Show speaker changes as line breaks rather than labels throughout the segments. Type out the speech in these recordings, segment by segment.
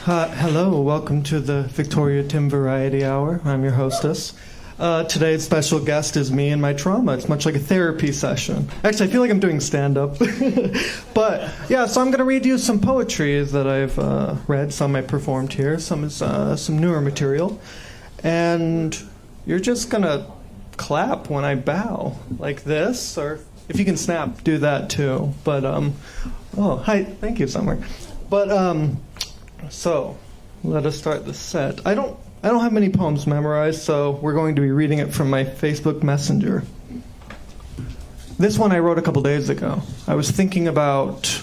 Hello, welcome to the Victoria Timm Variety Hour. I'm your hostess. Today's special guest is me and my trauma. It's much like a therapy session. Actually, I feel like I'm doing stand-up. But, yeah, so I'm going to read you some poetry that I've read. Some I performed here. Some is some newer material. And you're just going to clap when I bow, like this. Or if you can snap, do that too. But, oh, hi, thank you, Summer. But, so, let us start the set. I don't have many poems memorized, so we're going to be reading it from my Facebook Messenger. This one I wrote a couple days ago. I was thinking about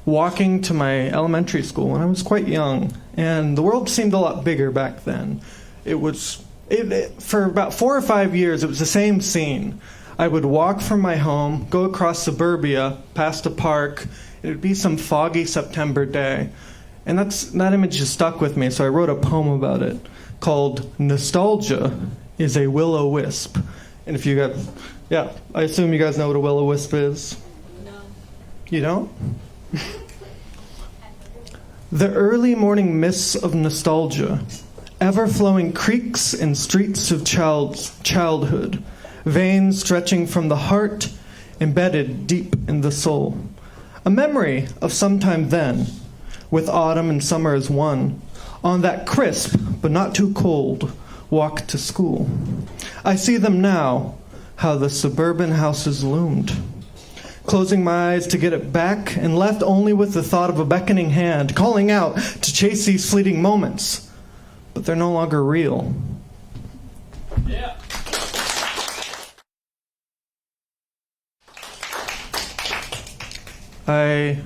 walking to my elementary school when I was quite young, and the world seemed a lot bigger back then. For about 4 or 5 years, it was the same scene. I would walk from my home, go across suburbia, past a park. It would be some foggy September day. And that image just stuck with me, so I wrote a poem about it called Nostalgia is a Will-O-Wisp. And if you got, I assume you guys know what a will-o-wisp is? No. You don't? The early morning mists of nostalgia, ever-flowing creeks and streets of childhood, veins stretching from the heart, embedded deep in the soul. A memory of some time then, with autumn and summer as one, on that crisp, but not too cold, walk to school. I see them now, how the suburban houses loomed. Closing my eyes to get it back, and left only with the thought of a beckoning hand, calling out to chase these fleeting moments. But they're no longer real. Yeah. I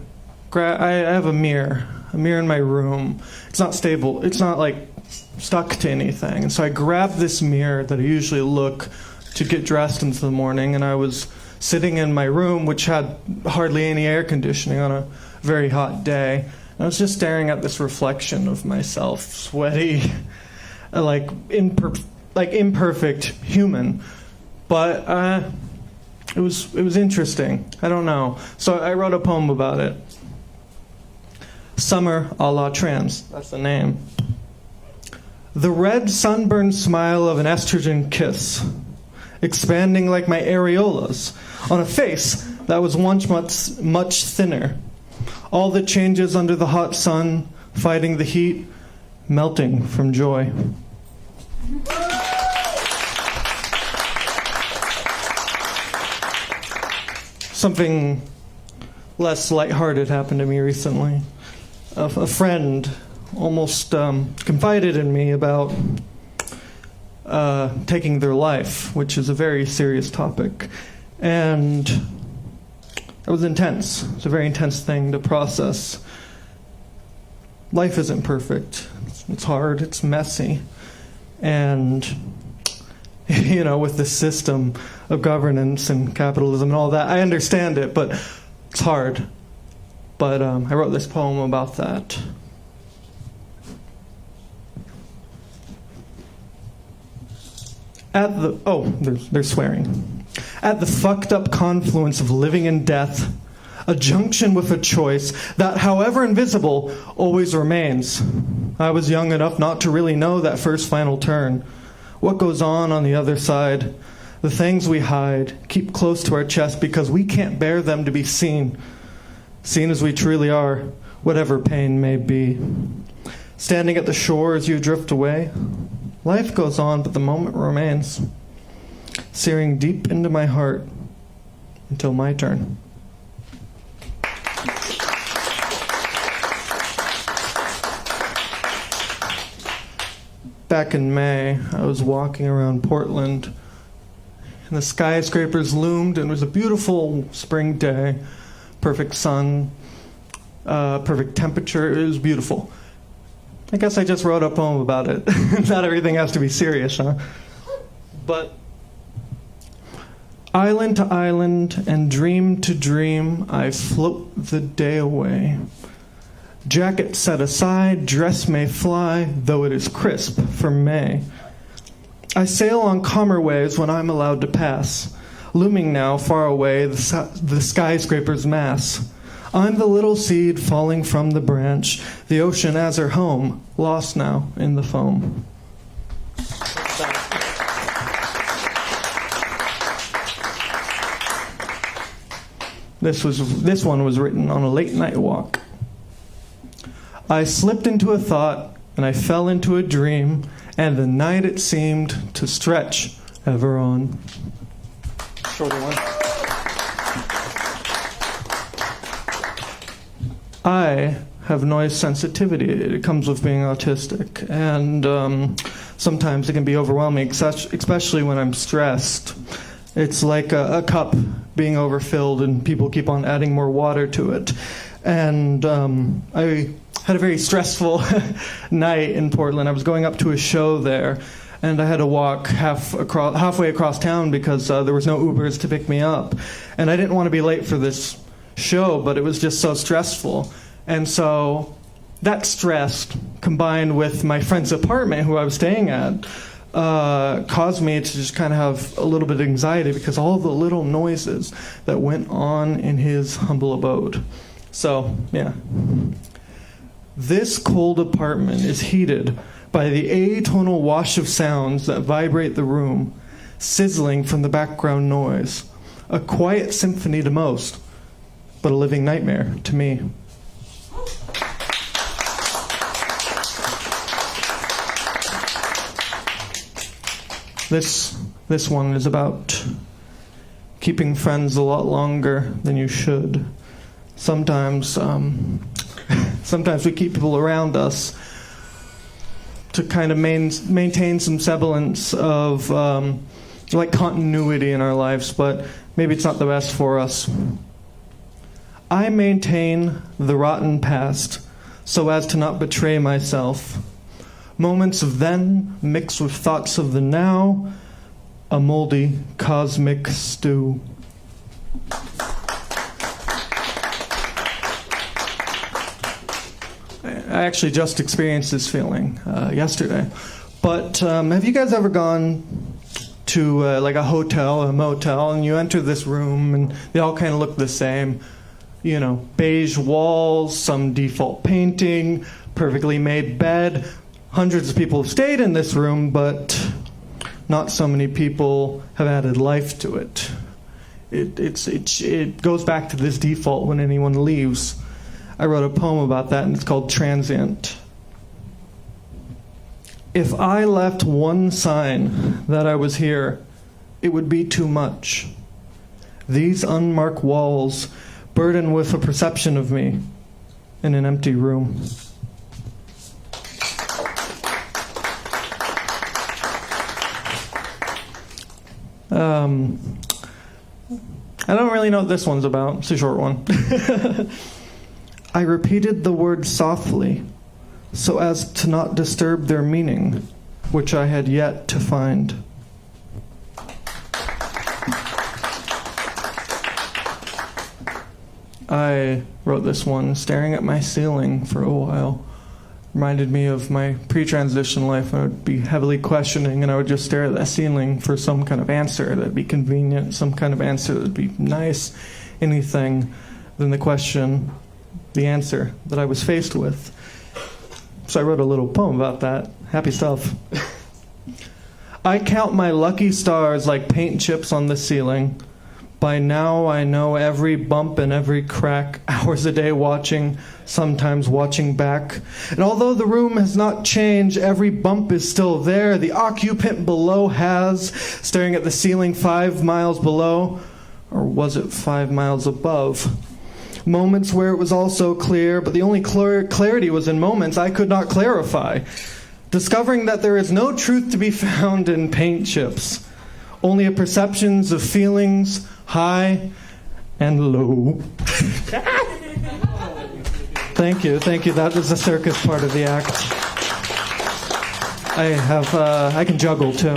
have a mirror in my room. It's not stable. It's not like stuck to anything. And so I grabbed this mirror that I usually look to get dressed into the morning, and I was sitting in my room, which had hardly any air conditioning on a very hot day. And I was just staring at this reflection of myself, sweaty, like imperfect human. But it was interesting. I don't know. So I wrote a poem about it. Summer a la trans. That's the name. The red sunburned smile of an estrogen kiss, expanding like my areolas on a face that was once much thinner. All the changes under the hot sun, fighting the heat, melting from joy. Something less lighthearted happened to me recently. A friend almost confided in me about taking their life, which is a very serious topic. And it was intense. It's a very intense thing to process. Life isn't perfect. It's hard. It's messy. And, with the system of governance and capitalism and all that, I understand it, but it's hard. But I wrote this poem about that. They're swearing. At the fucked up confluence of living and death, a junction with a choice that, however invisible, always remains. I was young enough not to really know that first final turn. What goes on the other side? The things we hide, keep close to our chest because we can't bear them to be seen. Seen as we truly are, whatever pain may be. Standing at the shore as you drift away, life goes on, but the moment remains, searing deep into my heart until my turn. Back in May, I was walking around Portland, and the skyscrapers loomed, and it was a beautiful spring day. Perfect sun, perfect temperature. It was beautiful. I guess I just wrote a poem about it. Not everything has to be serious, huh? But island to island and dream to dream, I float the day away. Jacket set aside, dress may fly, though it is crisp for May. I sail on calmer waves when I'm allowed to pass. Looming now, far away, the skyscraper's mass. I'm the little seed falling from the branch, the ocean as her home, lost now in the foam. This one was written on a late night walk. I slipped into a thought, and I fell into a dream, and the night it seemed to stretch ever on. Shorter one. I have noise sensitivity. It comes with being autistic, and sometimes it can be overwhelming, especially when I'm stressed. It's like a cup being overfilled, and people keep on adding more water to it. And I had a very stressful night in Portland. I was going up to a show there, and I had to walk halfway across town because there was no Ubers to pick me up. And I didn't want to be late for this show, but it was just so stressful. And so that stress, combined with my friend's apartment who I was staying at, caused me to just kind of have a little bit of anxiety because all the little noises that went on in his humble abode. So, yeah. This cold apartment is heated by the atonal wash of sounds that vibrate the room, sizzling from the background noise. A quiet symphony to most, but a living nightmare to me. This one is about keeping friends a lot longer than you should. Sometimes we keep people around us to kind of maintain some semblance of like continuity in our lives, but maybe it's not the best for us. I maintain the rotten past so as to not betray myself. Moments of then mixed with thoughts of the now, a moldy cosmic stew. I actually just experienced this feeling yesterday. But have you guys ever gone to like a hotel, a motel, and you enter this room and they all kind of look the same? You know, beige walls, some default painting, perfectly made bed. Hundreds of people have stayed in this room, but not so many people have added life to it. It goes back to this default when anyone leaves. I wrote a poem about that, and it's called Transient. If I left one sign that I was here, it would be too much. These unmarked walls burdened with a perception of me in an empty room. I don't really know what this one's about. It's a short one. I repeated the words softly so as to not disturb their meaning, which I had yet to find. I wrote this one staring at my ceiling for a while. Reminded me of my pre-transition life when I would be heavily questioning, and I would just stare at that ceiling for some kind of answer that'd be convenient, some kind of answer that'd be nice, anything. Then the question, the answer that I was faced with. So I wrote a little poem about that. Happy stuff. I count my lucky stars like paint chips on the ceiling. By now I know every bump and every crack, hours a day watching, sometimes watching back. And although the room has not changed, every bump is still there. The occupant below has, staring at the ceiling 5 miles below, or was it 5 miles above? Moments where it was all so clear, but the only clarity was in moments I could not clarify. Discovering that there is no truth to be found in paint chips. Only a perceptions of feelings, high and low. Thank you. That is the circus part of the act. I can juggle too.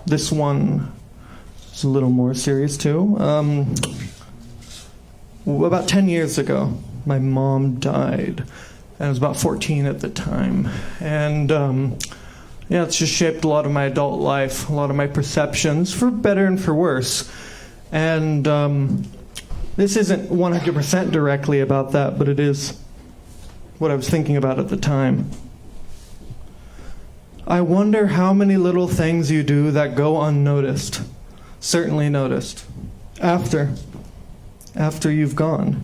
This one is a little more serious too. About 10 years ago, my mom died. I was about 14 at the time. And it's just shaped a lot of my adult life, a lot of my perceptions, for better and for worse. And this isn't 100% directly about that, but it is what I was thinking about at the time. I wonder how many little things you do that go unnoticed, certainly noticed, after you've gone.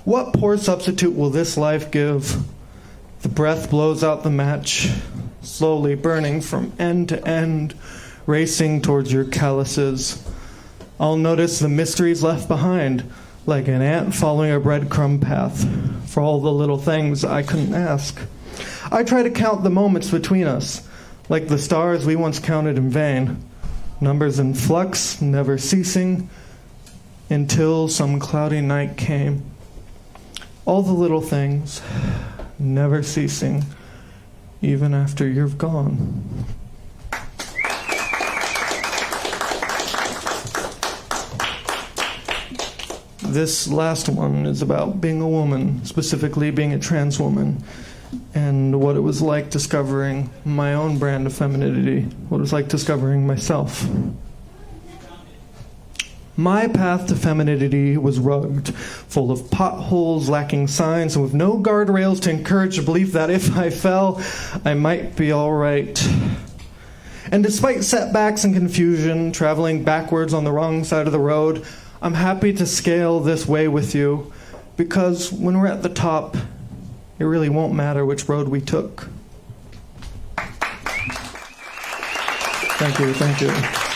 What poor substitute will this life give? The breath blows out the match, slowly burning from end to end, racing towards your calluses. I'll notice the mysteries left behind, like an ant following a breadcrumb path, for all the little things I couldn't ask. I try to count the moments between us, like the stars we once counted in vain, numbers in flux, never ceasing, until some cloudy night came. All the little things, never ceasing, even after you've gone. This last one is about being a woman, specifically being a trans woman, and what it was like discovering my own brand of femininity, what it was like discovering myself. My path to femininity was rugged, full of potholes, lacking signs, and with no guardrails to encourage the belief that if I fell, I might be all right. And despite setbacks and confusion, traveling backwards on the wrong side of the road, I'm happy to scale this way with you, because when we're at the top, it really won't matter which road we took. Thank you.